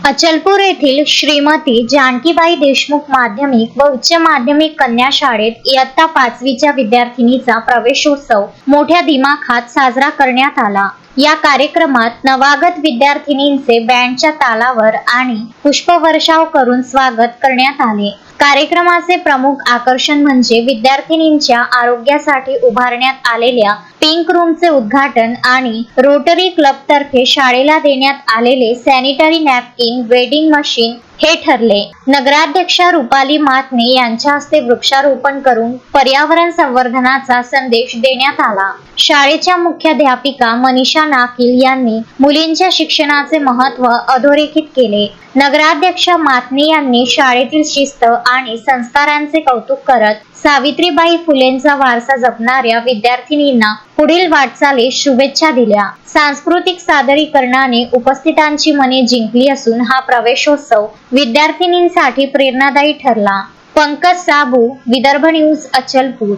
अचलपूर येथील श्रीमती जानकीबाई देशमुख माध्यमिक व उच्च माध्यमिक कन्या शाळेत इयत्ता 5वीच्या विद्यार्थिनीचा प्रवेशोत्सव मोठ्या दिमाखात साजरा करण्यात आला। या कार्यक्रमात नवागत विद्यार्थिनींचे बँडच्या तालावर आणि पुष्पवर्षाव करून स्वागत करण्यात आले। कार्यक्रमाचे प्रमुख आकर्षण म्हणजे विद्यार्थिनींच्या आरोग्यासाठी उभारण्यात आलेल्या पिंक रूमचे उद्घाटन आणि रोटरी क्लबतर्फे शाळेला देण्यात आलेले सॅनिटरी नॅपकिन वेडिंग मशीन हे ठरले। नगराध्यक्षा रुपाली मातने यांच्या हस्ते वृक्षारोपण करून पर्यावरण संवर्धनाचा संदेश देण्यात आला। शाळेच्या मुख्याध्यापिका मनीषा नाकील यांनी मुलींच्या शिक्षणाचे महत्त्व अधोरेखित केले। नगराध्यक्षा मातने यांनी शाळेतील शिस्त आणि संस्कारांचे कौतुक करत सावित्रीबाई फुलेंचा वारसा जपणाऱ्या विद्यार्थिनींना पुढील वाटचालीस शुभेच्छा दिल्या। सांस्कृतिक सादरीकरणाने उपस्थितांची मने जिंकली असून हा प्रवेशोत्सव विद्यार्थिनींसाठी प्रेरणादायी ठरला। पंकज साबू, विदर्भ न्यूज, अचलपूर।